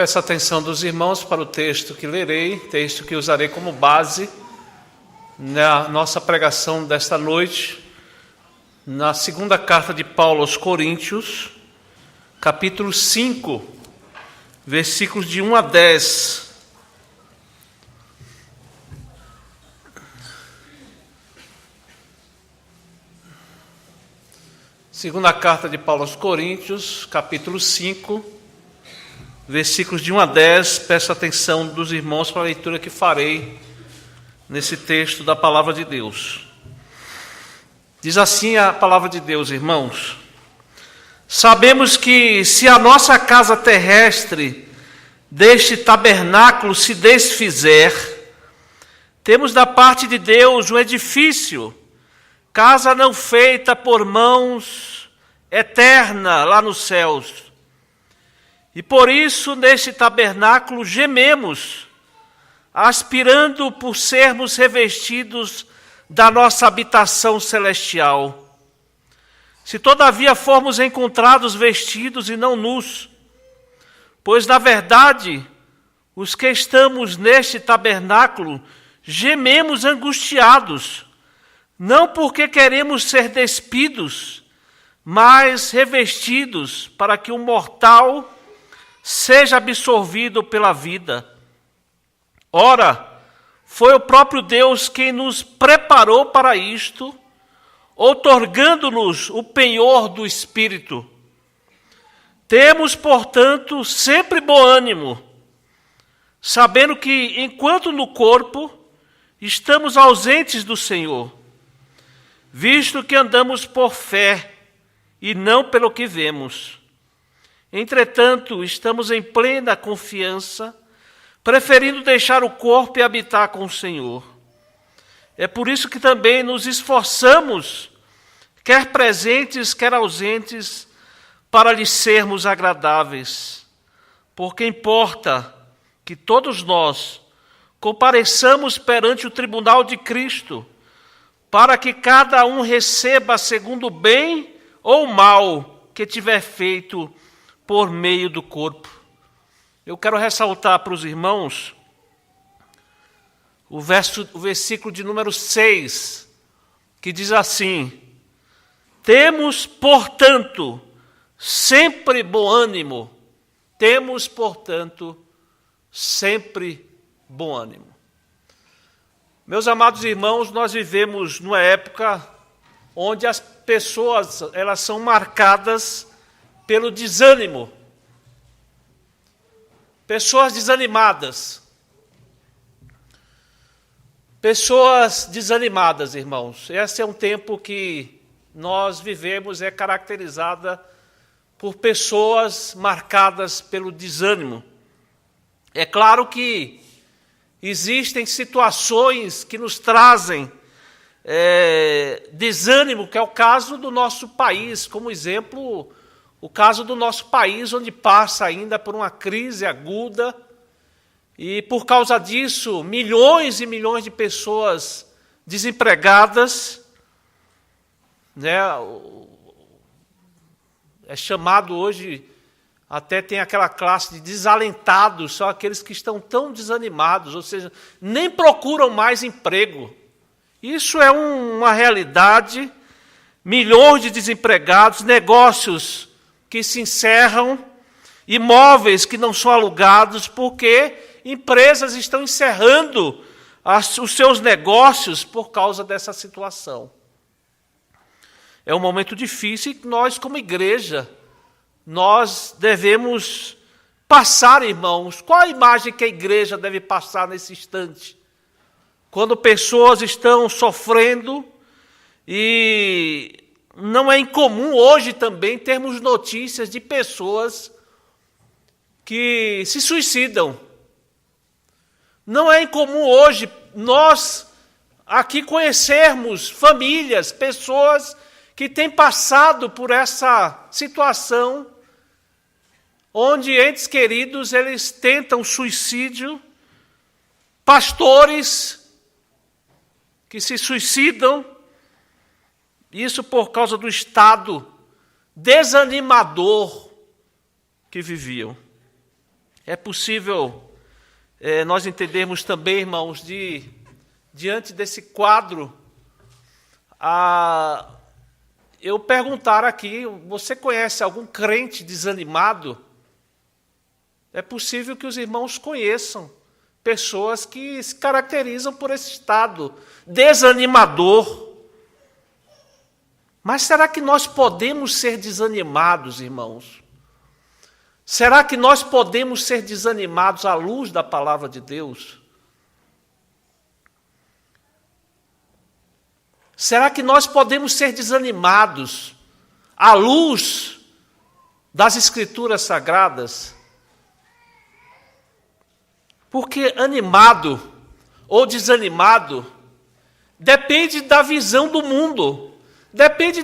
Peço a atenção dos irmãos para o texto que lerei, texto que usarei como base na nossa pregação desta noite, na segunda carta de Paulo aos Coríntios, capítulo 5, versículos de 1 a 10. Segunda carta de Paulo aos Coríntios, capítulo 5, versículos de 1 a 10. Peço atenção dos irmãos para a leitura que farei nesse texto da palavra de Deus. Diz assim a palavra de Deus, irmãos: sabemos que se a nossa casa terrestre deste tabernáculo se desfizer, temos da parte de Deus um edifício, casa não feita por mãos, eterna lá nos céus. E por isso, neste tabernáculo, gememos, aspirando por sermos revestidos da nossa habitação celestial. Se todavia formos encontrados vestidos e não nus, pois na verdade, os que estamos neste tabernáculo gememos angustiados, não porque queremos ser despidos, mas revestidos para que o mortal seja absorvido pela vida. Ora, foi o próprio Deus quem nos preparou para isto, outorgando-nos o penhor do Espírito. Temos, portanto, sempre bom ânimo, sabendo que, enquanto no corpo, estamos ausentes do Senhor, visto que andamos por fé e não pelo que vemos. Entretanto, estamos em plena confiança, preferindo deixar o corpo e habitar com o Senhor. É por isso que também nos esforçamos, quer presentes, quer ausentes, para lhe sermos agradáveis. Porque importa que todos nós compareçamos perante o tribunal de Cristo, para que cada um receba segundo o bem ou o mal que tiver feito por meio do corpo. Eu quero ressaltar para os irmãos o versículo de número 6, que diz assim: temos, portanto, sempre bom ânimo. Temos, portanto, sempre bom ânimo. Meus amados irmãos, nós vivemos numa época onde as pessoas elas são marcadas pelo desânimo. Pessoas desanimadas. Pessoas desanimadas, irmãos. Esse é um tempo que nós vivemos, é caracterizada por pessoas marcadas pelo desânimo. É claro que existem situações que nos trazem desânimo, que é o caso do nosso país, como exemplo, o caso do nosso país, onde passa ainda por uma crise aguda, e por causa disso, milhões e milhões de pessoas desempregadas, né? É chamado hoje, até tem aquela classe de desalentados, são aqueles que estão tão desanimados, ou seja, nem procuram mais emprego. Isso é uma realidade, milhões de desempregados, negócios que se encerram, imóveis que não são alugados, porque empresas estão encerrando os seus negócios por causa dessa situação. É um momento difícil e nós, como igreja, nós devemos passar, irmãos, qual a imagem que a igreja deve passar nesse instante? Quando pessoas estão sofrendo, e não é incomum hoje também termos notícias de pessoas que se suicidam. Não é incomum hoje nós aqui conhecermos famílias, pessoas que têm passado por essa situação, onde entes queridos eles tentam suicídio, pastores que se suicidam, isso por causa do estado desanimador que viviam. É possível nós entendermos também, irmãos, diante desse quadro, eu perguntar aqui, você conhece algum crente desanimado? É possível que os irmãos conheçam pessoas que se caracterizam por esse estado desanimador. Mas será que nós podemos ser desanimados, irmãos? Será que nós podemos ser desanimados à luz da palavra de Deus? Será que nós podemos ser desanimados à luz das Escrituras Sagradas? Porque animado ou desanimado depende da visão do mundo, depende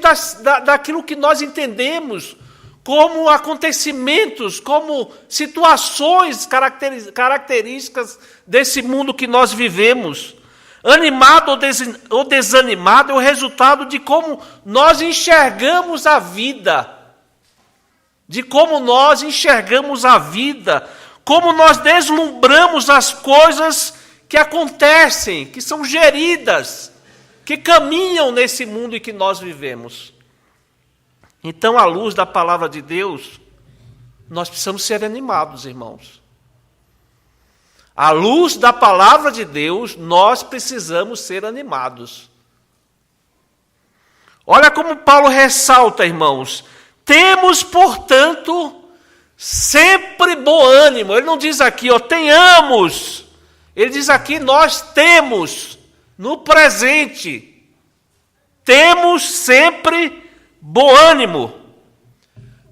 daquilo que nós entendemos como acontecimentos, como situações características desse mundo que nós vivemos. Animado ou desanimado é o resultado de como nós enxergamos a vida, como nós deslumbramos as coisas que acontecem, que são geridas, que caminham nesse mundo em que nós vivemos. Então, à luz da palavra de Deus, nós precisamos ser animados, irmãos. À luz da palavra de Deus, nós precisamos ser animados. Olha como Paulo ressalta, irmãos. Temos, portanto, sempre bom ânimo. Ele não diz aqui, tenhamos. Ele diz aqui, nós temos, no presente. Temos sempre bom ânimo.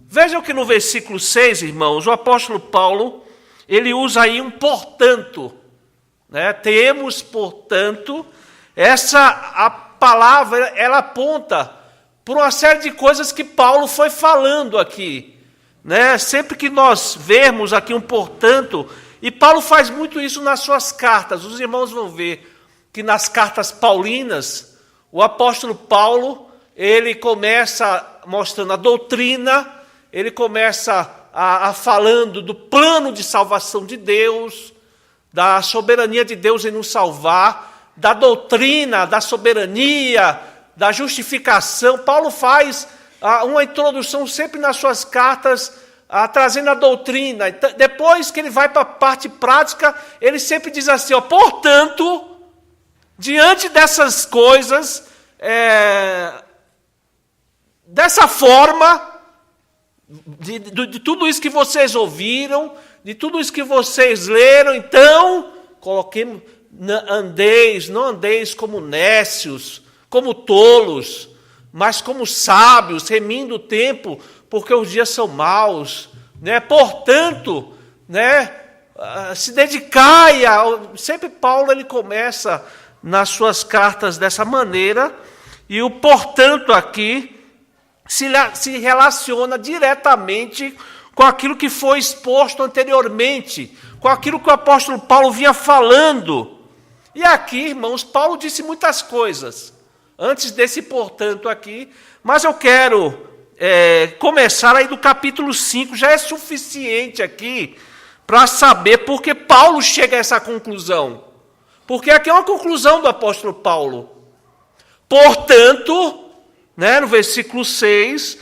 Vejam que no versículo 6, irmãos, o apóstolo Paulo, ele usa aí um portanto. Temos, portanto, a palavra, ela aponta para uma série de coisas que Paulo foi falando aqui. Sempre que nós vermos aqui um portanto, e Paulo faz muito isso nas suas cartas, os irmãos vão ver que nas cartas paulinas, o apóstolo Paulo, ele começa mostrando a doutrina, ele começa falando do plano de salvação de Deus, da soberania de Deus em nos salvar, da doutrina, da soberania, da justificação. Paulo faz uma introdução sempre nas suas cartas, trazendo a doutrina. Depois que ele vai para a parte prática, ele sempre diz assim, portanto, diante dessas coisas, dessa forma, de tudo isso que vocês ouviram, de tudo isso que vocês leram, então, não andeis como nécios, como tolos, mas como sábios, remindo o tempo, porque os dias são maus. Portanto, se dedicai Sempre Paulo ele começa nas suas cartas dessa maneira, e o portanto aqui se relaciona diretamente com aquilo que foi exposto anteriormente, com aquilo que o apóstolo Paulo vinha falando. E aqui, irmãos, Paulo disse muitas coisas antes desse portanto aqui, mas eu quero começar aí do capítulo 5, já é suficiente aqui para saber porque Paulo chega a essa conclusão. Porque aqui é uma conclusão do apóstolo Paulo. Portanto, no versículo 6,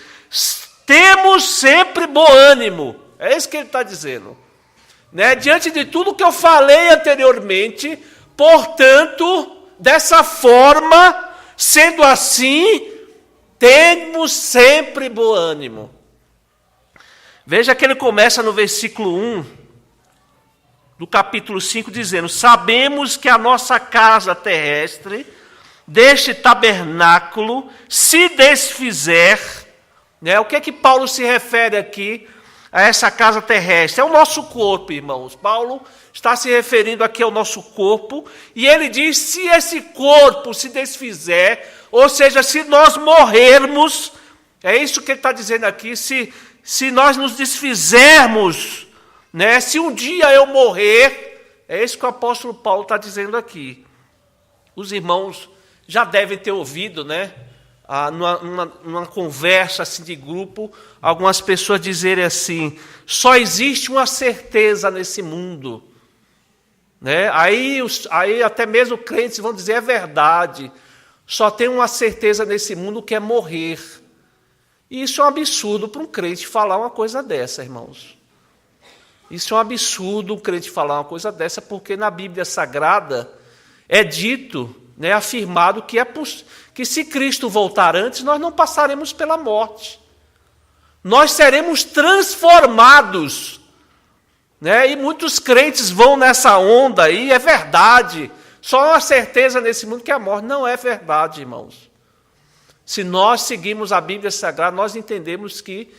temos sempre bom ânimo. É isso que ele está dizendo. Diante de tudo que eu falei anteriormente, portanto, dessa forma, sendo assim, temos sempre bom ânimo. Veja que ele começa no versículo 1 do capítulo 5, dizendo, sabemos que a nossa casa terrestre, deste tabernáculo, se desfizer. O que é que Paulo se refere aqui a essa casa terrestre? É o nosso corpo, irmãos. Paulo está se referindo aqui ao nosso corpo, e ele diz, se esse corpo se desfizer, ou seja, se nós morrermos, é isso que ele está dizendo aqui, se nós nos desfizermos, se um dia eu morrer, é isso que o apóstolo Paulo está dizendo aqui. Os irmãos já devem ter ouvido, numa conversa assim, de grupo, algumas pessoas dizerem assim: só existe uma certeza nesse mundo. Né? Aí até mesmo crentes vão dizer: é verdade, só tem uma certeza nesse mundo, que é morrer. E isso é um absurdo para um crente falar uma coisa dessa, irmãos. Isso é um absurdo um crente falar uma coisa dessa, porque na Bíblia Sagrada é dito, né, afirmado que se Cristo voltar antes, nós não passaremos pela morte. Nós seremos transformados. Né? E muitos crentes vão nessa onda aí, é verdade. Só uma certeza nesse mundo, que é a morte. Não é verdade, irmãos. Se nós seguimos a Bíblia Sagrada, nós entendemos que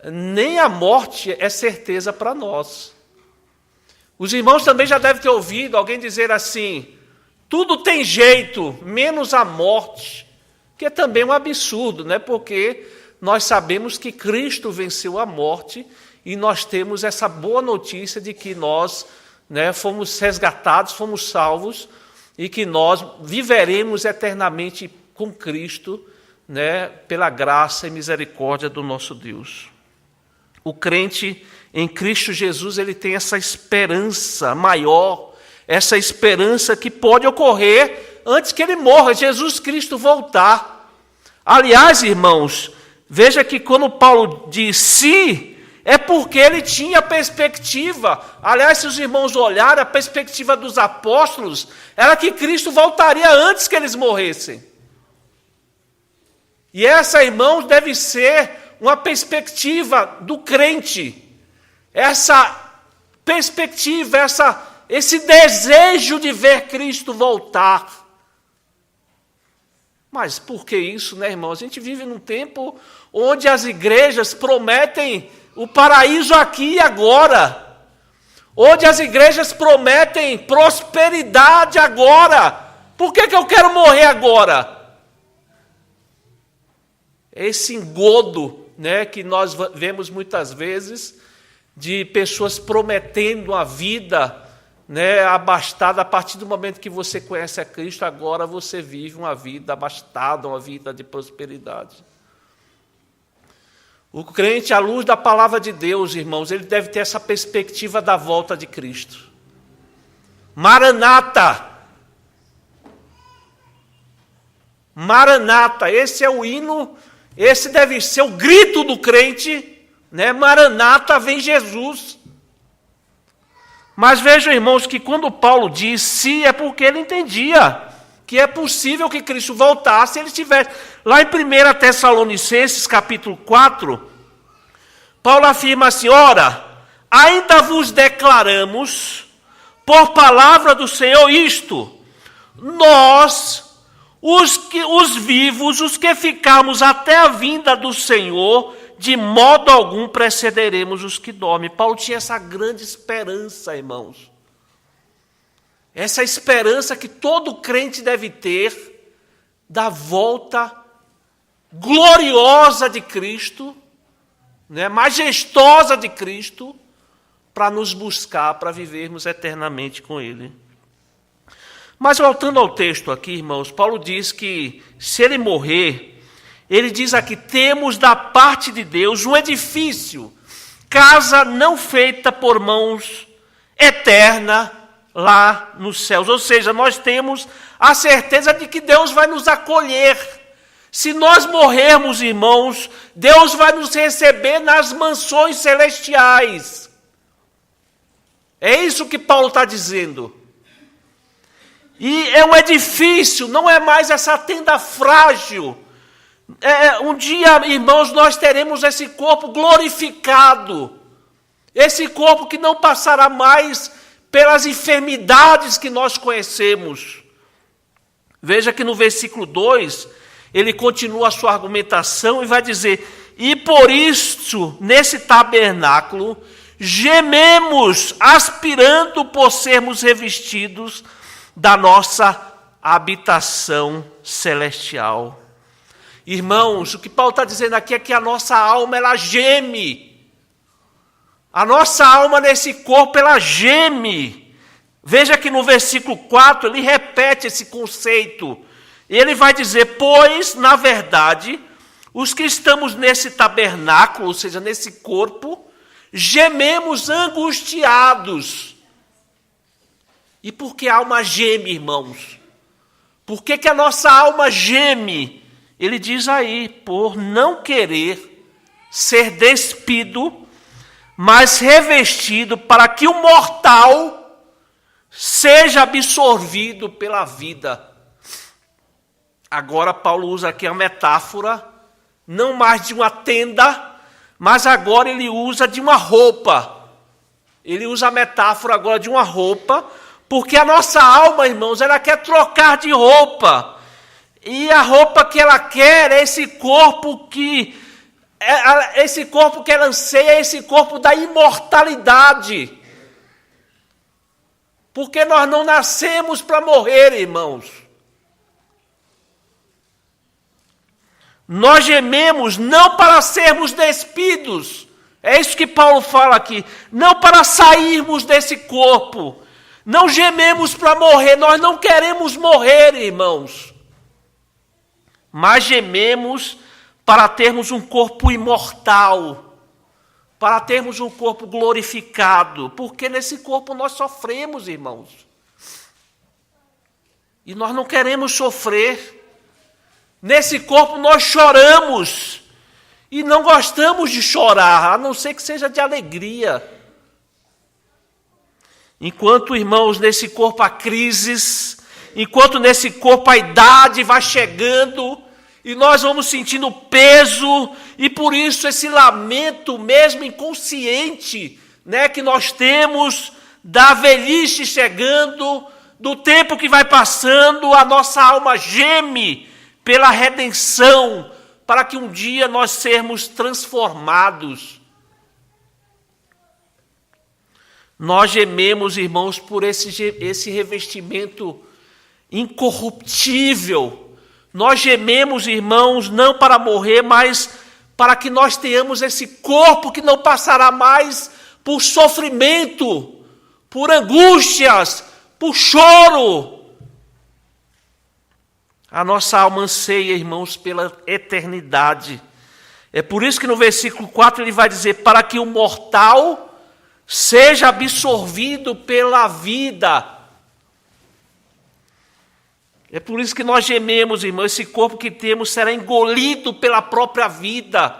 nem a morte é certeza para nós. Os irmãos também já devem ter ouvido alguém dizer assim: tudo tem jeito, menos a morte. Que é também um absurdo, né? Porque nós sabemos que Cristo venceu a morte, e nós temos essa boa notícia de que nós, né, fomos resgatados, fomos salvos, e que nós viveremos eternamente com Cristo, né, pela graça e misericórdia do nosso Deus. O crente em Cristo Jesus, ele tem essa esperança maior, essa esperança que pode ocorrer antes que ele morra, Jesus Cristo voltar. Aliás, irmãos, veja que quando Paulo diz "se", é porque ele tinha perspectiva. Aliás, se os irmãos olharem, a perspectiva dos apóstolos era que Cristo voltaria antes que eles morressem. E essa, irmãos, deve ser uma perspectiva do crente. Essa perspectiva, esse desejo de ver Cristo voltar. Mas por que isso, né, irmãos? A gente vive num tempo onde as igrejas prometem o paraíso aqui e agora. Onde as igrejas prometem prosperidade agora. Por que eu quero morrer agora? Esse engodo, né, que nós vemos muitas vezes, de pessoas prometendo a vida, né, abastada. A partir do momento que você conhece a Cristo, agora você vive uma vida abastada, uma vida de prosperidade. O crente, à luz da palavra de Deus, irmãos, ele deve ter essa perspectiva da volta de Cristo. Maranata! Maranata, esse é o hino, esse deve ser o grito do crente, né? Maranata, vem Jesus. Mas vejam, irmãos, que quando Paulo diz "se", é porque ele entendia que é possível que Cristo voltasse se ele estivesse. Lá em 1 Tessalonicenses, capítulo 4, Paulo afirma assim: ora, ainda vos declaramos, por palavra do Senhor, isto: nós, os vivos, os que ficarmos até a vinda do Senhor, de modo algum precederemos os que dormem. Paulo tinha essa grande esperança, irmãos. Essa esperança que todo crente deve ter da volta gloriosa de Cristo, né, majestosa de Cristo, para nos buscar, para vivermos eternamente com Ele. Mas voltando ao texto aqui, irmãos, Paulo diz que se ele morrer, ele diz aqui: temos da parte de Deus um edifício, casa não feita por mãos, eterna, lá nos céus. Ou seja, nós temos a certeza de que Deus vai nos acolher. Se nós morrermos, irmãos, Deus vai nos receber nas mansões celestiais. É isso que Paulo está dizendo. E é um edifício, não é mais essa tenda frágil. Um dia, irmãos, nós teremos esse corpo glorificado. Esse corpo que não passará mais pelas enfermidades que nós conhecemos. Veja que no versículo 2, ele continua a sua argumentação e vai dizer: e por isso, nesse tabernáculo, gememos, aspirando por sermos revestidos da nossa habitação celestial. Irmãos, o que Paulo está dizendo aqui é que a nossa alma, ela geme. A nossa alma nesse corpo, ela geme. Veja que no versículo 4, ele repete esse conceito Ele vai dizer, pois, na verdade, os que estamos nesse tabernáculo, ou seja, nesse corpo, gememos angustiados. E por que a alma geme, irmãos? Por que a nossa alma geme? Ele diz aí, por não querer ser despido, mas revestido para que o mortal seja absorvido pela vida. Agora Paulo usa aqui a metáfora, não mais de uma tenda, mas agora ele usa de uma roupa. Ele usa a metáfora agora de uma roupa, porque a nossa alma, irmãos, ela quer trocar de roupa. E a roupa que ela quer é esse corpo que ela anseia, é esse corpo da imortalidade. Porque nós não nascemos para morrer, irmãos. Nós gememos não para sermos despidos. É isso que Paulo fala aqui. Não para sairmos desse corpo. Não gememos para morrer. Nós não queremos morrer, irmãos. Mas gememos para termos um corpo imortal. Para termos um corpo glorificado. Porque nesse corpo nós sofremos, irmãos. E nós não queremos sofrer. Nesse corpo nós choramos. E não gostamos de chorar, a não ser que seja de alegria. Enquanto, irmãos, nesse corpo há crises, enquanto nesse corpo a idade vai chegando, e nós vamos sentindo peso, e por isso esse lamento mesmo inconsciente, né, que nós temos da velhice chegando, do tempo que vai passando, a nossa alma geme pela redenção, para que um dia nós sermos transformados. Nós gememos, irmãos, por esse revestimento incorruptível. Nós gememos, irmãos, não para morrer, mas para que nós tenhamos esse corpo que não passará mais por sofrimento, por angústias, por choro. A nossa alma anseia, irmãos, pela eternidade. É por isso que no versículo 4 ele vai dizer, para que o mortal seja absorvido pela vida. É por isso que nós gememos, irmãos, esse corpo que temos será engolido pela própria vida.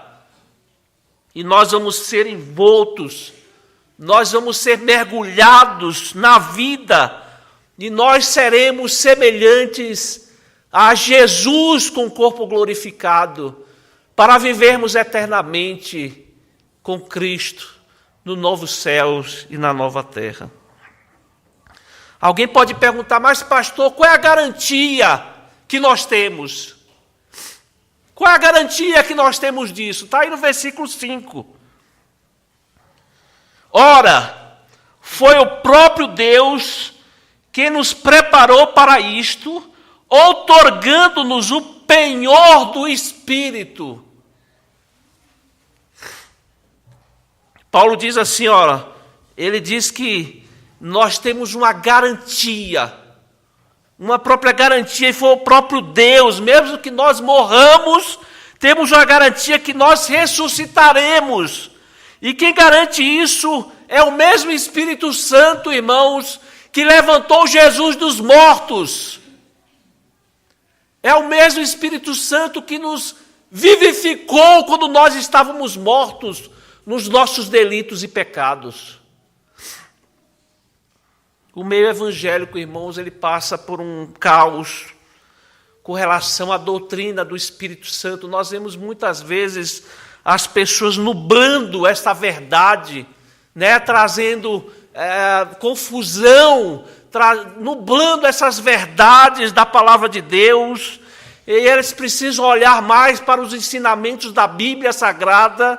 E nós vamos ser envoltos, nós vamos ser mergulhados na vida, e nós seremos semelhantes a Jesus com o corpo glorificado, para vivermos eternamente com Cristo, no novo céus e na nova terra. Alguém pode perguntar, mas pastor, qual é a garantia que nós temos? Qual é a garantia que nós temos disso? Está aí no versículo 5. Ora, foi o próprio Deus que nos preparou para isto, outorgando-nos o penhor do Espírito. Paulo diz assim, ele diz que nós temos uma garantia, uma própria garantia, e foi o próprio Deus, mesmo que nós morramos, temos uma garantia que nós ressuscitaremos. E quem garante isso é o mesmo Espírito Santo, irmãos, que levantou Jesus dos mortos. É o mesmo Espírito Santo que nos vivificou quando nós estávamos mortos nos nossos delitos e pecados. O meio evangélico, irmãos, ele passa por um caos com relação à doutrina do Espírito Santo. Nós vemos muitas vezes as pessoas nublando esta verdade, né, trazendo confusão, nublando essas verdades da palavra de Deus, e eles precisam olhar mais para os ensinamentos da Bíblia Sagrada.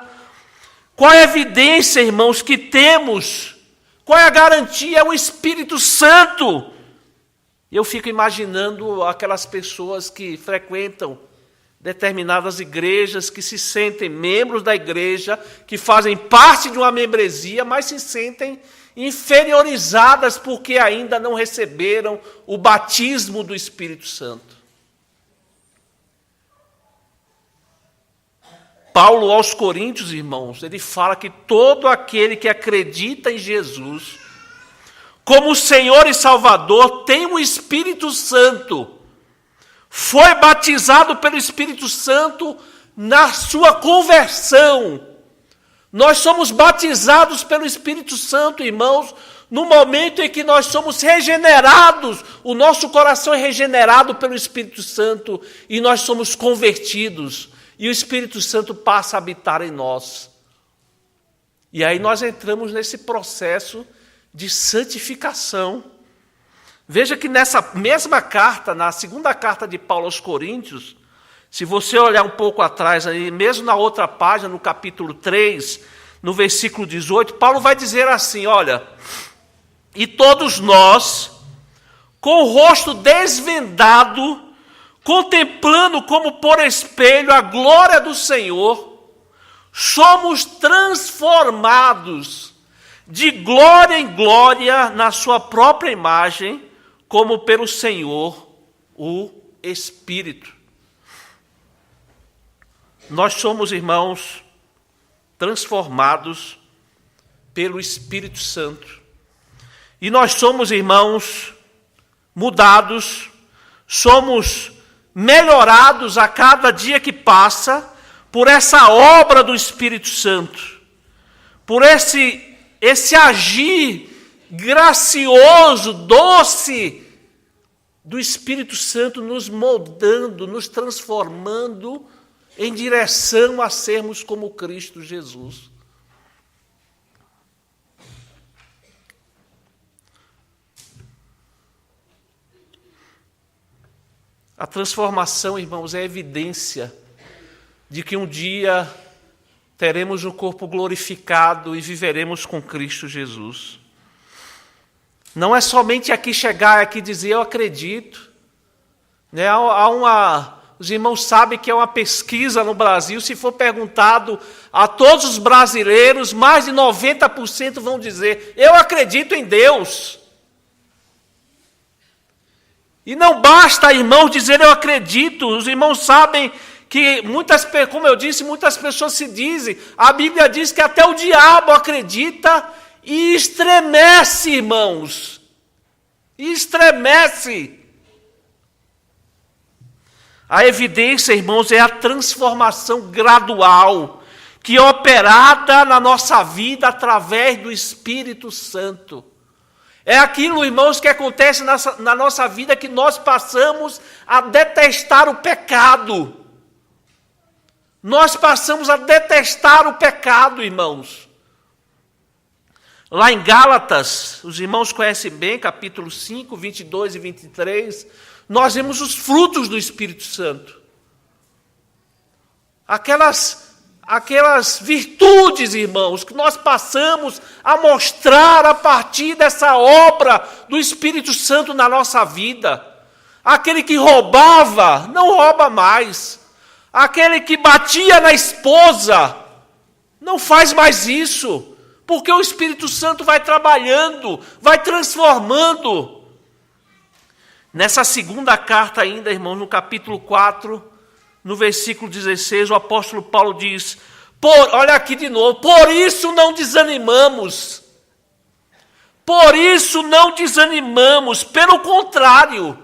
Qual é a evidência, irmãos, que temos? Qual é a garantia? É o Espírito Santo. Eu fico imaginando aquelas pessoas que frequentam determinadas igrejas, que se sentem membros da igreja, que fazem parte de uma membresia, mas se sentem inferiorizadas porque ainda não receberam o batismo do Espírito Santo. Paulo aos Coríntios, irmãos, ele fala que todo aquele que acredita em Jesus como Senhor e Salvador tem o Espírito Santo, foi batizado pelo Espírito Santo na sua conversão. Nós somos batizados pelo Espírito Santo, irmãos, no momento em que nós somos regenerados, o nosso coração é regenerado pelo Espírito Santo e nós somos convertidos. E o Espírito Santo passa a habitar em nós. E aí nós entramos nesse processo de santificação. Veja que nessa mesma carta, na segunda carta de Paulo aos Coríntios, se você olhar um pouco atrás, aí, mesmo na outra página, no capítulo 3, no versículo 18, Paulo vai dizer assim, olha, e todos nós, com o rosto desvendado, contemplando como por espelho a glória do Senhor, somos transformados de glória em glória na sua própria imagem, como pelo Senhor, o Espírito. Nós somos, irmãos, transformados pelo Espírito Santo. E nós somos, irmãos, mudados, somos melhorados a cada dia que passa por essa obra do Espírito Santo, por esse agir gracioso, doce do Espírito Santo nos moldando, nos transformando em direção a sermos como Cristo Jesus. A transformação, irmãos, é evidência de que um dia teremos um corpo glorificado e viveremos com Cristo Jesus. Não é somente aqui chegar aqui dizer eu acredito. Né? Os irmãos sabem que é uma pesquisa no Brasil, se for perguntado a todos os brasileiros, mais de 90% vão dizer eu acredito em Deus. E não basta, irmãos, dizer eu acredito. Os irmãos sabem que como eu disse, muitas pessoas se dizem, a Bíblia diz que até o diabo acredita e estremece, irmãos. E estremece. A evidência, irmãos, é a transformação gradual que é operada na nossa vida através do Espírito Santo. É aquilo, irmãos, que acontece na nossa vida que nós passamos a detestar o pecado. Nós passamos a detestar o pecado, irmãos. Lá em Gálatas, os irmãos conhecem bem, capítulo 5, 22 e 23, nós vemos os frutos do Espírito Santo. Aquelas virtudes, irmãos, que nós passamos a mostrar a partir dessa obra do Espírito Santo na nossa vida. Aquele que roubava, não rouba mais. Aquele que batia na esposa, não faz mais isso. Porque o Espírito Santo vai trabalhando, vai transformando. Nessa segunda carta ainda, irmãos, no capítulo 4, no versículo 16, o apóstolo Paulo diz, olha aqui de novo, por isso não desanimamos. Por isso não desanimamos, pelo contrário,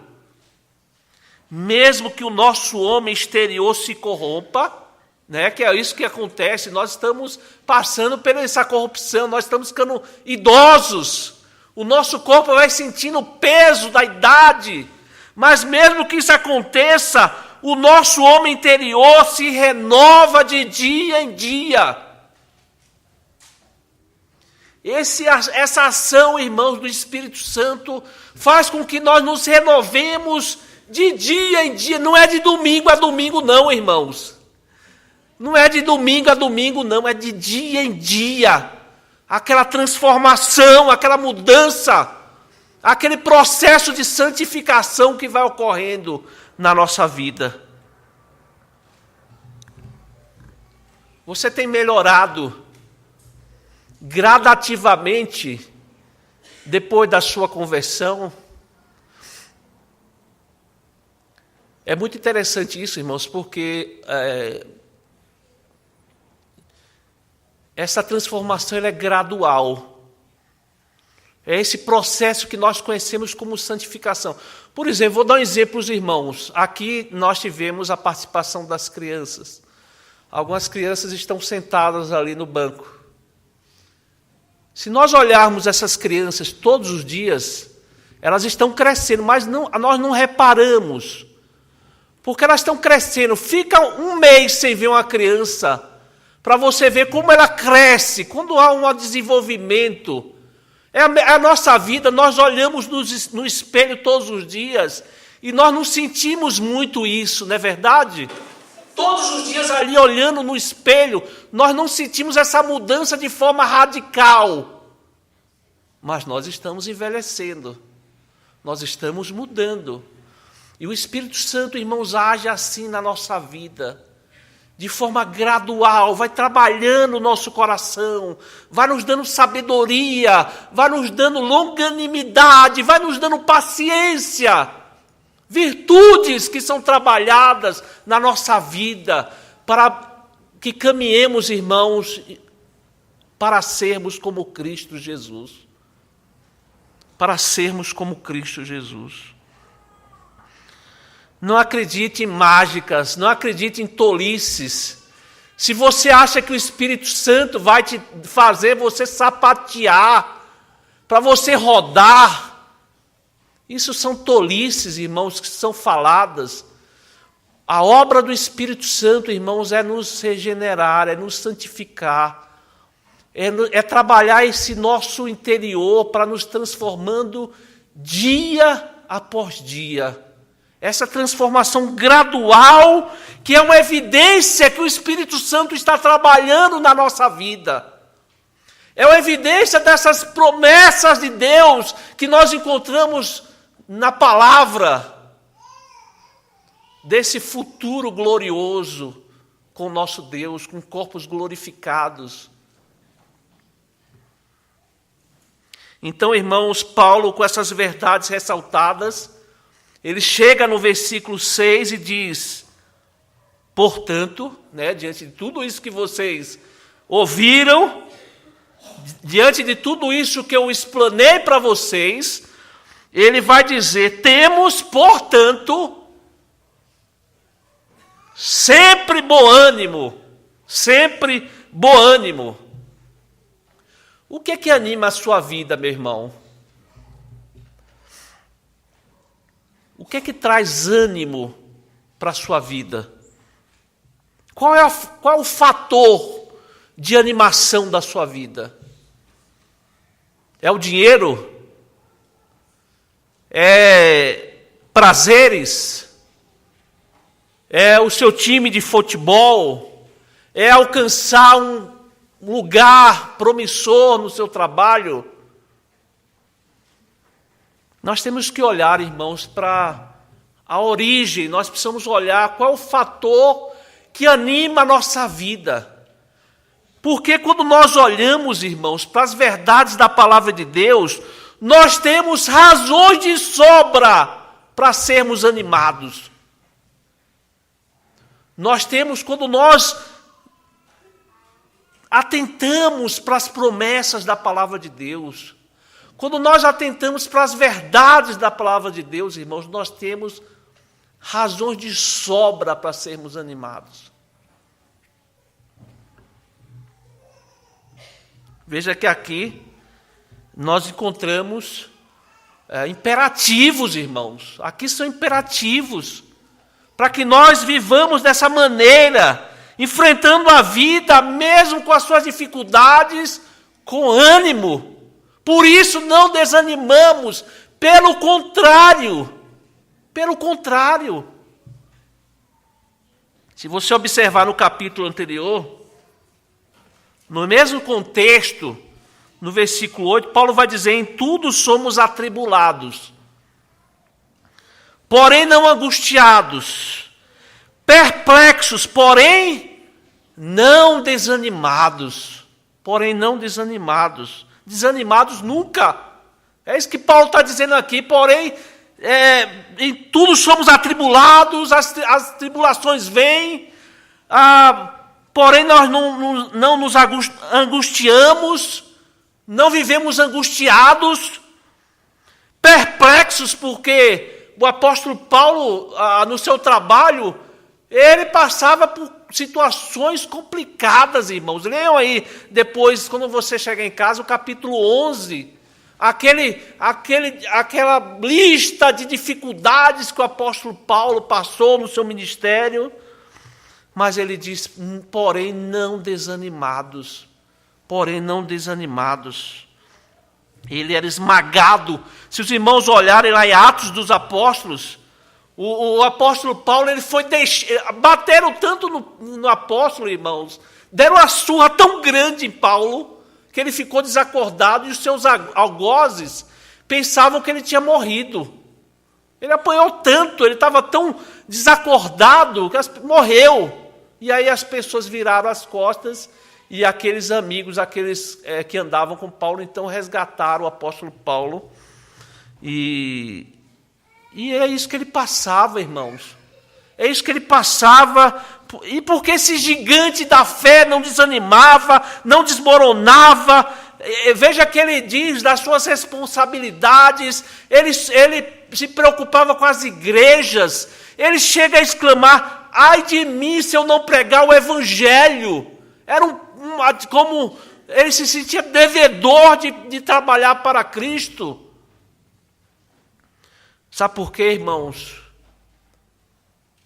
mesmo que o nosso homem exterior se corrompa, né, que é isso que acontece, nós estamos passando por essa corrupção, nós estamos ficando idosos, o nosso corpo vai sentindo o peso da idade, mas mesmo que isso aconteça, o nosso homem interior se renova de dia em dia. Essa ação, irmãos, do Espírito Santo faz com que nós nos renovemos de dia em dia. Não é de domingo a domingo não, irmãos. Não é de domingo a domingo não, é de dia em dia. Aquela transformação, aquela mudança, aquele processo de santificação que vai ocorrendo na nossa vida. Você tem melhorado gradativamente depois da sua conversão? É muito interessante isso, irmãos, porque essa transformação ela é gradual. É esse processo que nós conhecemos como santificação. Por exemplo, vou dar um exemplo para os irmãos. Aqui nós tivemos a participação das crianças. Algumas crianças estão sentadas ali no banco. Se nós olharmos essas crianças todos os dias, elas estão crescendo, mas nós não reparamos. Porque elas estão crescendo. Fica um mês sem ver uma criança, para você ver como ela cresce, quando há um desenvolvimento. É a nossa vida, nós olhamos no espelho todos os dias, e nós não sentimos muito isso, não é verdade? Todos os dias ali olhando no espelho, nós não sentimos essa mudança de forma radical. Mas nós estamos envelhecendo, nós estamos mudando. E o Espírito Santo, irmãos, age assim na nossa vida, de forma gradual, vai trabalhando o nosso coração, vai nos dando sabedoria, vai nos dando longanimidade, vai nos dando paciência, virtudes que são trabalhadas na nossa vida, para que caminhemos, irmãos, para sermos como Cristo Jesus. Para sermos como Cristo Jesus. Não acredite em mágicas, não acredite em tolices. Se você acha que o Espírito Santo vai te fazer você sapatear, para você rodar, isso são tolices, irmãos, que são faladas. A obra do Espírito Santo, irmãos, é nos regenerar, é nos santificar, é trabalhar esse nosso interior para nos transformando dia após dia. Essa transformação gradual, que é uma evidência que o Espírito Santo está trabalhando na nossa vida. É uma evidência dessas promessas de Deus que nós encontramos na palavra, desse futuro glorioso com o nosso Deus, com corpos glorificados. Então, irmãos, Paulo, com essas verdades ressaltadas, ele chega no versículo 6 e diz, portanto, diante de tudo isso que vocês ouviram, diante de tudo isso que eu explanei para vocês, ele vai dizer, temos, portanto, sempre bom ânimo, sempre bom ânimo. O que é que anima a sua vida, meu irmão? O que é que traz ânimo para a sua vida? Qual é o fator de animação da sua vida? É o dinheiro? É prazeres? É o seu time de futebol? É alcançar um lugar promissor no seu trabalho? Nós temos que olhar, irmãos, para a origem. Nós precisamos olhar qual é o fator que anima a nossa vida. Porque quando nós olhamos, irmãos, para as verdades da palavra de Deus, nós temos razões de sobra para sermos animados. Nós temos, quando nós atentamos para as promessas da palavra de Deus, quando nós atentamos para as verdades da palavra de Deus, irmãos, nós temos razões de sobra para sermos animados. Veja que aqui nós encontramos imperativos, irmãos. Aqui são imperativos para que nós vivamos dessa maneira, enfrentando a vida, mesmo com as suas dificuldades, com ânimo. Por isso não desanimamos, pelo contrário. Se você observar no capítulo anterior, no mesmo contexto, no versículo 8, Paulo vai dizer, em tudo somos atribulados, porém não angustiados, perplexos, porém não desanimados. Desanimados nunca. É isso que Paulo está dizendo aqui, porém, em tudo somos atribulados, as tribulações vêm, porém nós não nos angustiamos, não vivemos angustiados, perplexos, porque o apóstolo Paulo, no seu trabalho, ele passava por situações complicadas, irmãos. Leiam aí depois, quando você chegar em casa, o capítulo 11, aquela lista de dificuldades que o apóstolo Paulo passou no seu ministério. Mas ele diz, porém não desanimados. Ele era esmagado. Se os irmãos olharem lá em Atos dos Apóstolos, o apóstolo Paulo, ele foi bateram tanto no apóstolo, irmãos, deram uma surra tão grande em Paulo, que ele ficou desacordado, e os seus algozes pensavam que ele tinha morrido. Ele apanhou tanto, ele estava tão desacordado, que morreu. E aí as pessoas viraram as costas, e aqueles amigos, que andavam com Paulo, então resgataram o apóstolo Paulo. E é isso que ele passava, irmãos. É isso que ele passava. E porque esse gigante da fé não desanimava, não desmoronava. Veja que ele diz das suas responsabilidades. Ele se preocupava com as igrejas. Ele chega a exclamar, ai de mim se eu não pregar o evangelho. Era como ele se sentia devedor de trabalhar para Cristo. Sabe por quê, irmãos?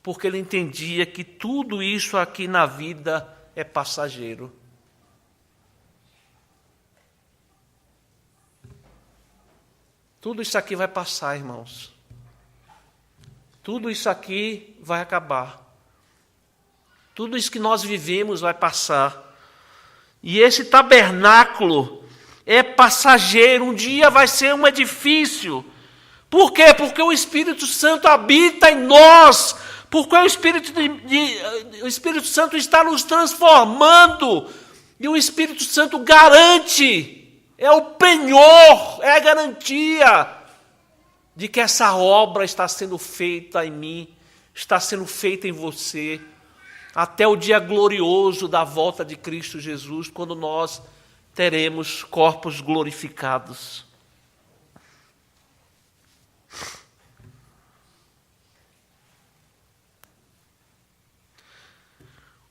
Porque ele entendia que tudo isso aqui na vida é passageiro. Tudo isso aqui vai passar, irmãos. Tudo isso aqui vai acabar. Tudo isso que nós vivemos vai passar. E esse tabernáculo é passageiro. Um dia vai ser um edifício. Por quê? Porque o Espírito Santo habita em nós. Porque o Espírito Santo está nos transformando. E o Espírito Santo garante, é o penhor, é a garantia de que essa obra está sendo feita em mim, está sendo feita em você, até o dia glorioso da volta de Cristo Jesus, quando nós teremos corpos glorificados.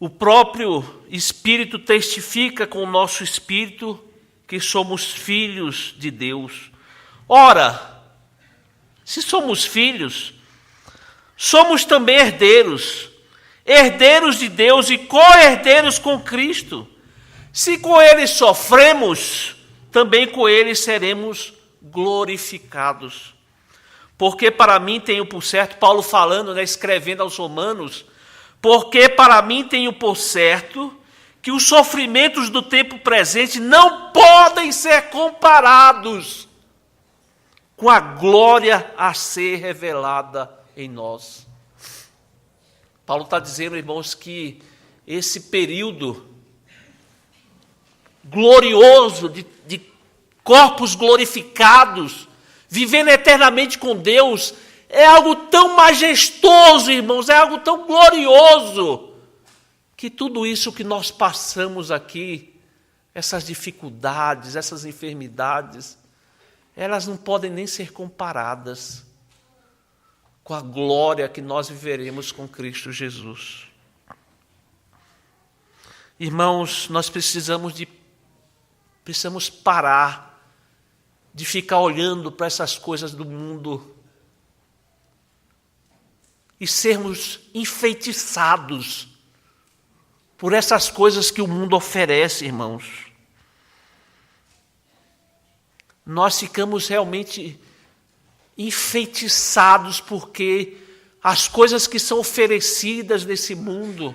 O próprio Espírito testifica com o nosso espírito que somos filhos de Deus. Ora, se somos filhos, somos também herdeiros, herdeiros de Deus e co-herdeiros com Cristo. Se com Ele sofremos, também com Ele seremos glorificados. Porque para mim tenho por certo, Paulo falando, escrevendo aos Romanos, porque para mim tenho por certo que os sofrimentos do tempo presente não podem ser comparados com a glória a ser revelada em nós. Paulo está dizendo, irmãos, que esse período glorioso de corpos glorificados, vivendo eternamente com Deus, é algo tão majestoso, irmãos, é algo tão glorioso, que tudo isso que nós passamos aqui, essas dificuldades, essas enfermidades, elas não podem nem ser comparadas com a glória que nós viveremos com Cristo Jesus. Irmãos, nós precisamos parar de ficar olhando para essas coisas do mundo e sermos enfeitiçados por essas coisas que o mundo oferece, irmãos. Nós ficamos realmente enfeitiçados porque as coisas que são oferecidas nesse mundo,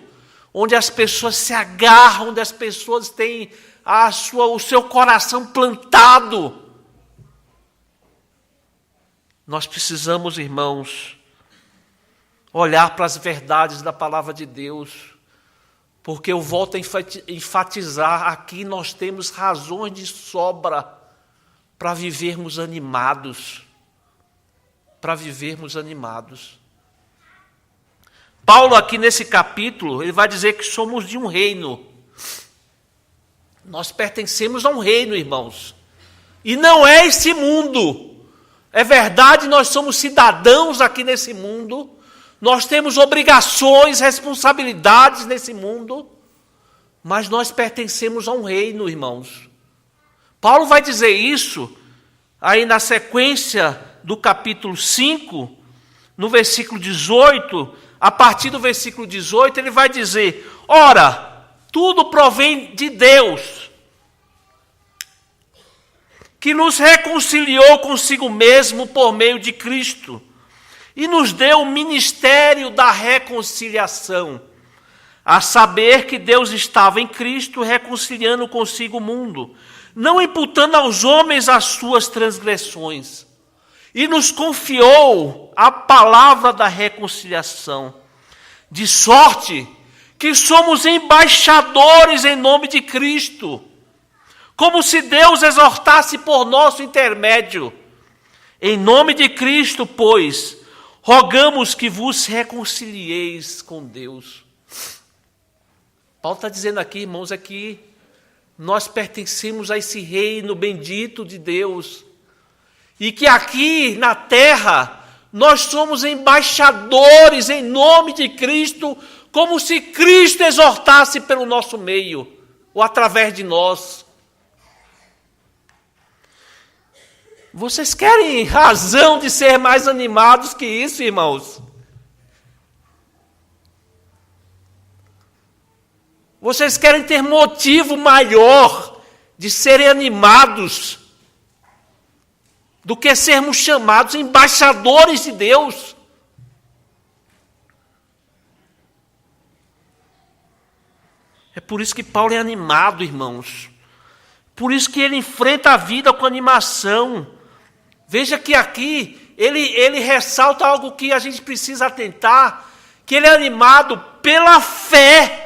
onde as pessoas se agarram, onde as pessoas têm o seu coração plantado. Nós precisamos, irmãos, olhar para as verdades da palavra de Deus, porque eu volto a enfatizar, aqui nós temos razões de sobra para vivermos animados. Paulo aqui nesse capítulo, ele vai dizer que somos de um reino. Nós pertencemos a um reino, irmãos. E não é esse mundo. É verdade, nós somos cidadãos aqui nesse mundo. Nós temos obrigações, responsabilidades nesse mundo. Mas nós pertencemos a um reino, irmãos. Paulo vai dizer isso aí na sequência do capítulo 5, no versículo 18, a partir do versículo 18, ele vai dizer: ora, tudo provém de Deus, que nos reconciliou consigo mesmo por meio de Cristo, e nos deu o ministério da reconciliação, a saber que Deus estava em Cristo reconciliando consigo o mundo, não imputando aos homens as suas transgressões, e nos confiou a palavra da reconciliação, de sorte que somos embaixadores em nome de Cristo, como se Deus exortasse por nosso intermédio. Em nome de Cristo, pois, rogamos que vos reconcilieis com Deus. Paulo está dizendo aqui, irmãos, é que nós pertencemos a esse reino bendito de Deus. E que aqui na terra nós somos embaixadores em nome de Cristo, como se Cristo exortasse pelo nosso meio, ou através de nós. Vocês querem razão de ser mais animados que isso, irmãos? Vocês querem ter motivo maior de serem animados do que sermos chamados embaixadores de Deus? É por isso que Paulo é animado, irmãos. Por isso que ele enfrenta a vida com animação. Veja que aqui ele ressalta algo que a gente precisa atentar, que ele é animado pela fé.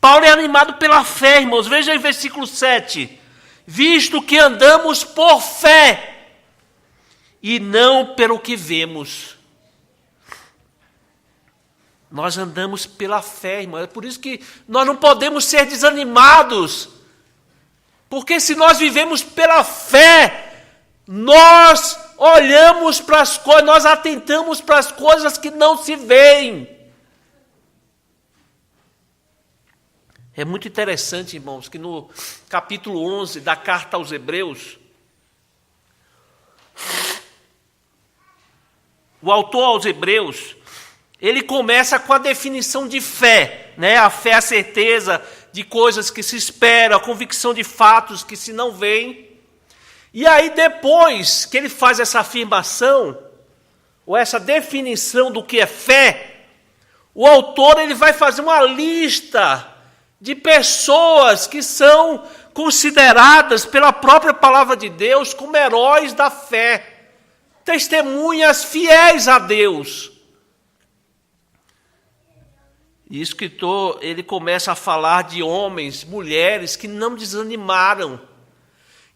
Paulo é animado pela fé, irmãos. Veja aí versículo 7. Visto que andamos por fé e não pelo que vemos. Nós andamos pela fé, irmão. É por isso que nós não podemos ser desanimados. Porque se nós vivemos pela fé, nós olhamos para as coisas, nós atentamos para as coisas que não se veem. É muito interessante, irmãos, que no capítulo 11 da carta aos Hebreus, o autor aos Hebreus, ele começa com a definição de fé, né? A fé é a certeza de coisas que se esperam, a convicção de fatos que se não veem. E aí depois que ele faz essa afirmação, ou essa definição do que é fé, o autor ele vai fazer uma lista de pessoas que são consideradas pela própria palavra de Deus como heróis da fé, testemunhas fiéis a Deus. E o escritor, ele começa a falar de homens, mulheres que não desanimaram,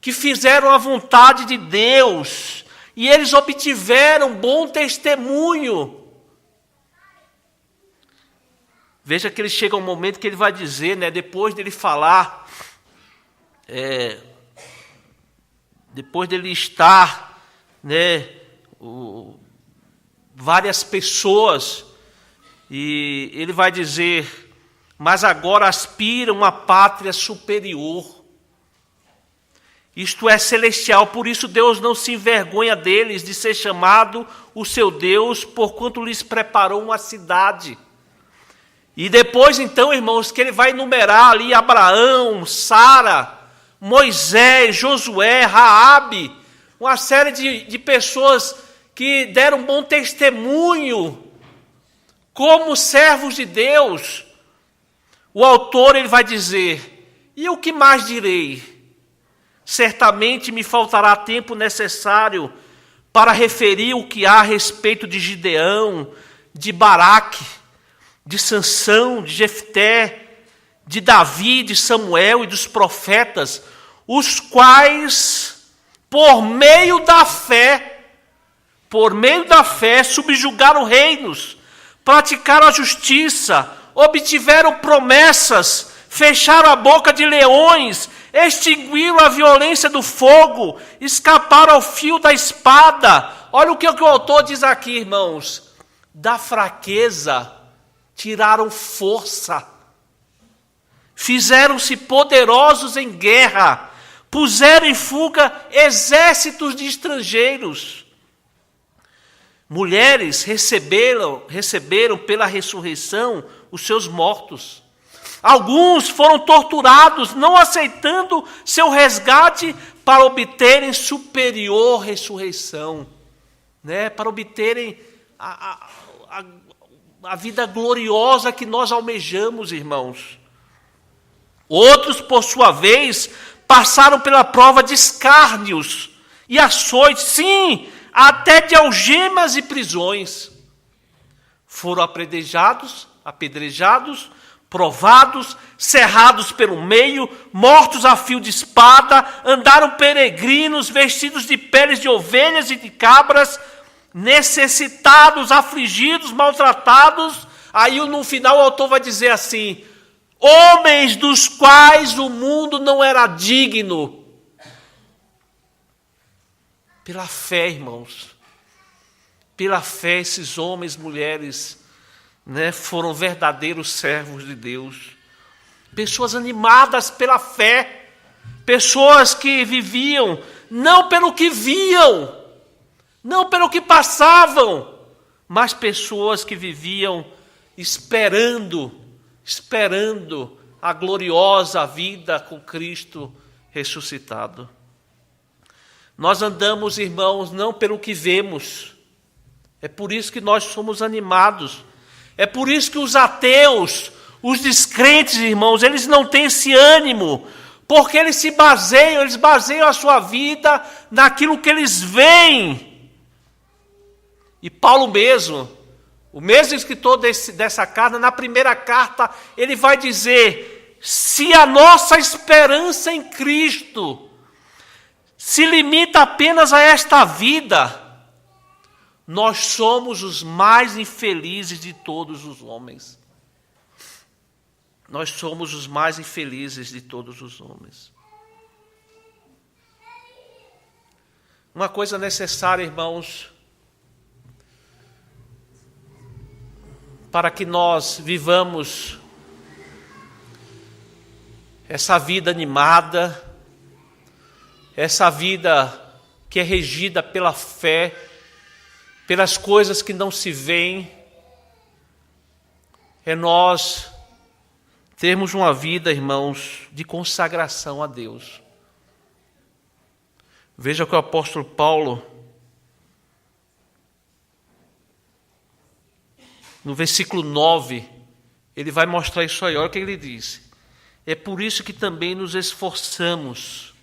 que fizeram a vontade de Deus, e eles obtiveram bom testemunho. Veja que ele chega um momento que ele vai dizer, né, depois dele falar, depois dele estar, né, várias pessoas, e ele vai dizer, mas agora aspiram a pátria superior, isto é celestial, por isso Deus não se envergonha deles de ser chamado o seu Deus, porquanto lhes preparou uma cidade. E depois, então, irmãos, que ele vai enumerar ali Abraão, Sara, Moisés, Josué, Raabe, uma série de pessoas que deram bom testemunho como servos de Deus. O autor ele vai dizer, e o que mais direi? Certamente me faltará tempo necessário para referir o que há a respeito de Gideão, de Baraque, de Sansão, de Jefté, de Davi, de Samuel e dos profetas, os quais, por meio da fé, subjugaram reinos, praticaram a justiça, obtiveram promessas, fecharam a boca de leões, extinguiram a violência do fogo, escaparam ao fio da espada. Olha o que o autor diz aqui, irmãos. Da fraqueza tiraram força, fizeram-se poderosos em guerra, puseram em fuga exércitos de estrangeiros. Mulheres receberam pela ressurreição os seus mortos. Alguns foram torturados, não aceitando seu resgate para obterem superior ressurreição, né? Para obterem a vida gloriosa que nós almejamos, irmãos. Outros, por sua vez, passaram pela prova de escárnios e açoites, sim, até de algemas e prisões. Foram apedrejados, provados, cerrados pelo meio, mortos a fio de espada, andaram peregrinos, vestidos de peles de ovelhas e de cabras, necessitados, afligidos, maltratados. Aí no final o autor vai dizer assim: homens dos quais o mundo não era digno. Pela fé, irmãos, pela fé, esses homens, mulheres, né, foram verdadeiros servos de Deus. Pessoas animadas pela fé, pessoas que viviam não pelo que viam, não pelo que passavam, mas pessoas que viviam esperando a gloriosa vida com Cristo ressuscitado. Nós andamos, irmãos, não pelo que vemos. É por isso que nós somos animados. É por isso que os ateus, os descrentes, irmãos, eles não têm esse ânimo, porque eles baseiam a sua vida naquilo que eles veem. E Paulo mesmo, o mesmo escritor dessa carta, na primeira carta, ele vai dizer: se a nossa esperança em Cristo se limita apenas a esta vida, nós somos os mais infelizes de todos os homens. Nós somos os mais infelizes de todos os homens. Uma coisa necessária, irmãos, para que nós vivamos essa vida animada, essa vida que é regida pela fé, pelas coisas que não se veem, é nós termos uma vida, irmãos, de consagração a Deus. Veja que o apóstolo Paulo, no versículo 9, ele vai mostrar isso aí. Olha o que ele diz: é por isso que também nos esforçamos,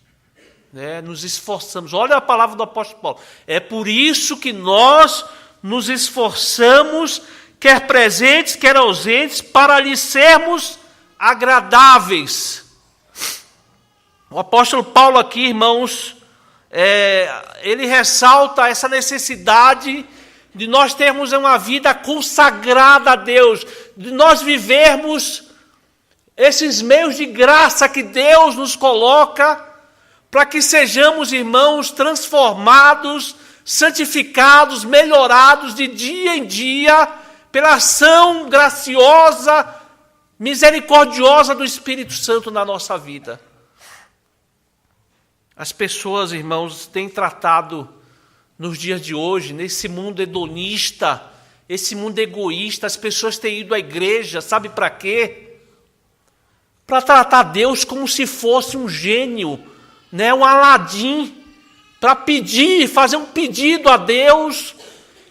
nos esforçamos. Olha a palavra do apóstolo Paulo. É por isso que nós nos esforçamos, quer presentes, quer ausentes, para lhe sermos agradáveis. O apóstolo Paulo aqui, irmãos, ele ressalta essa necessidade de nós termos uma vida consagrada a Deus, de nós vivermos esses meios de graça que Deus nos coloca, para que sejamos, irmãos, transformados, santificados, melhorados de dia em dia, pela ação graciosa, misericordiosa do Espírito Santo na nossa vida. As pessoas, irmãos, têm tratado nos dias de hoje, nesse mundo hedonista, esse mundo egoísta, as pessoas têm ido à igreja, sabe para quê? Para tratar Deus como se fosse um gênio, um Aladim, para fazer um pedido a Deus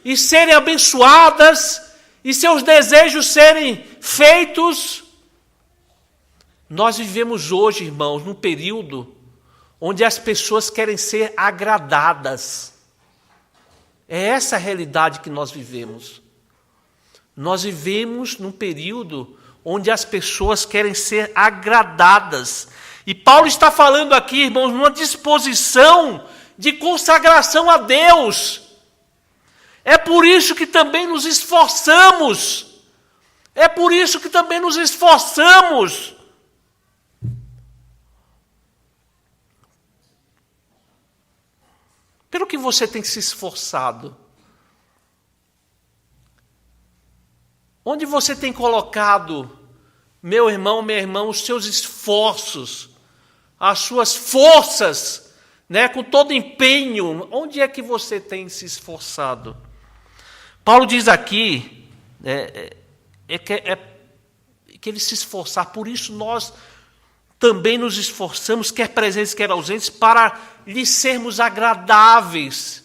e serem abençoadas e seus desejos serem feitos. Nós vivemos hoje, irmãos, num período onde as pessoas querem ser agradadas. É essa a realidade que nós vivemos. Nós vivemos num período onde as pessoas querem ser agradadas. E Paulo está falando aqui, irmãos, numa disposição de consagração a Deus. É por isso que também nos esforçamos. É por isso que também nos esforçamos. Pelo que você tem se esforçado? Onde você tem colocado, meu irmão, minha irmã, os seus esforços, as suas forças, né, com todo empenho? Onde é que você tem se esforçado? Paulo diz aqui que ele se esforçar, por isso nós também nos esforçamos, quer presentes, quer ausentes, para lhe sermos agradáveis.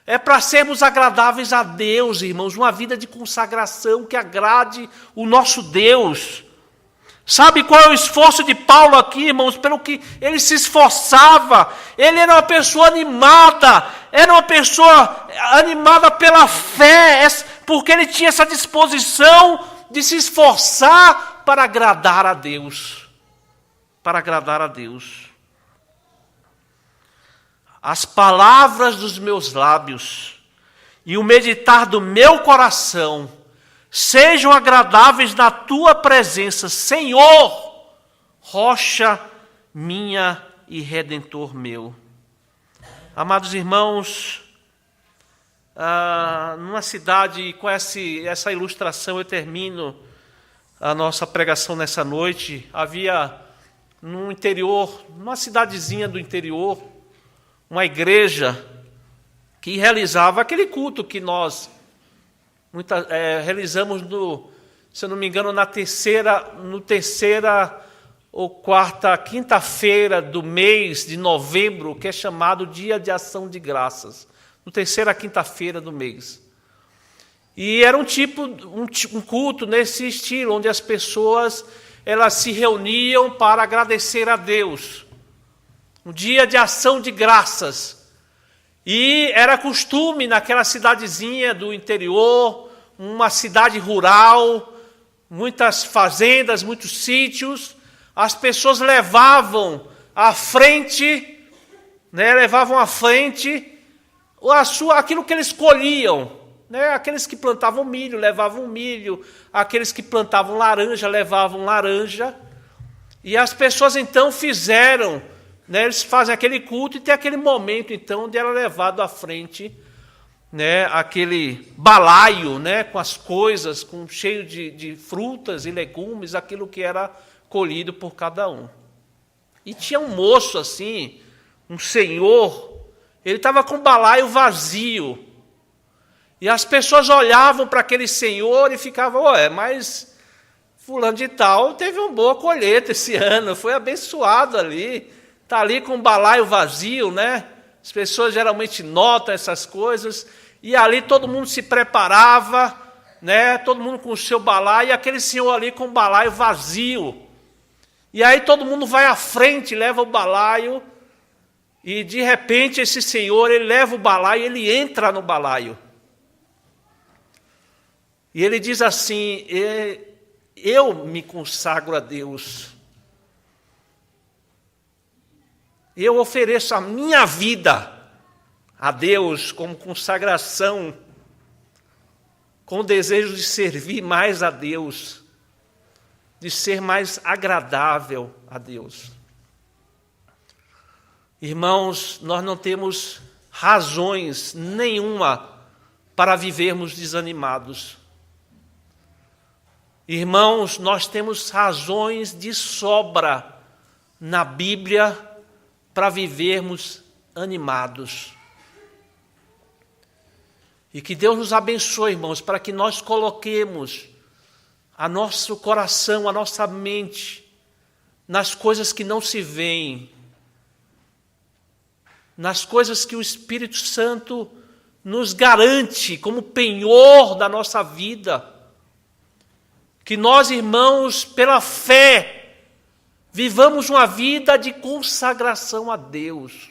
É para sermos agradáveis a Deus, irmãos, uma vida de consagração que agrade o nosso Deus. Sabe qual é o esforço de Paulo aqui, irmãos? Pelo que ele se esforçava. Ele era uma pessoa animada, pela fé, porque ele tinha essa disposição de se esforçar para agradar a Deus. Para agradar a Deus. As palavras dos meus lábios e o meditar do meu coração sejam agradáveis na tua presença, Senhor, rocha minha e redentor meu. Amados irmãos, numa cidade, com essa ilustração eu termino a nossa pregação nessa noite. Havia no interior, numa cidadezinha do interior, uma igreja que realizava aquele culto que nós realizamos, se eu não me engano, na terceira ou quarta, quinta-feira do mês de novembro, que é chamado Dia de Ação de Graças. Na terceira quinta-feira do mês. E era um culto nesse estilo, onde as pessoas elas se reuniam para agradecer a Deus. Um dia de ação de graças. E era costume naquela cidadezinha do interior, uma cidade rural, muitas fazendas, muitos sítios, as pessoas levavam à frente, aquilo que eles colhiam. Aqueles que plantavam milho, levavam milho, aqueles que plantavam laranja, levavam laranja. E as pessoas então fizeram, eles fazem aquele culto e tem aquele momento, então, de era levado à frente, aquele balaio, com as coisas, cheio de frutas e legumes, aquilo que era colhido por cada um. E tinha um moço assim, um senhor, ele estava com o balaio vazio. E as pessoas olhavam para aquele senhor e ficavam, mas fulano de tal teve uma boa colheita esse ano, foi abençoado ali. Está ali com o balaio vazio, As pessoas geralmente notam essas coisas. E ali todo mundo se preparava, Todo mundo com o seu balaio, e aquele senhor ali com o balaio vazio. E aí todo mundo vai à frente, leva o balaio, e de repente esse senhor, ele leva o balaio, ele entra no balaio. E ele diz assim, eu me consagro a Deus. Eu ofereço a minha vida a Deus como consagração, com o desejo de servir mais a Deus, de ser mais agradável a Deus. Irmãos, nós não temos razões nenhuma para vivermos desanimados. Irmãos, nós temos razões de sobra na Bíblia para vivermos animados. E que Deus nos abençoe, irmãos, para que nós coloquemos a nosso coração, a nossa mente, nas coisas que não se veem, nas coisas que o Espírito Santo nos garante como penhor da nossa vida. Que nós, irmãos, pela fé, vivamos uma vida de consagração a Deus.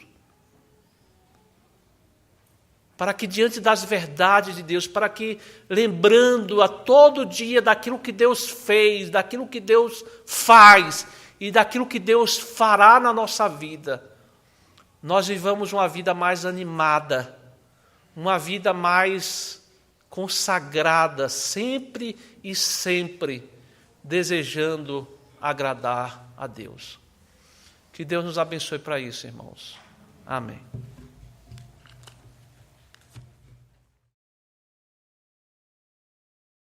Para que diante das verdades de Deus, para que lembrando a todo dia daquilo que Deus fez, daquilo que Deus faz e daquilo que Deus fará na nossa vida, nós vivamos uma vida mais animada, uma vida mais consagrada, sempre e sempre desejando agradar a Deus. Que Deus nos abençoe para isso, irmãos. Amém.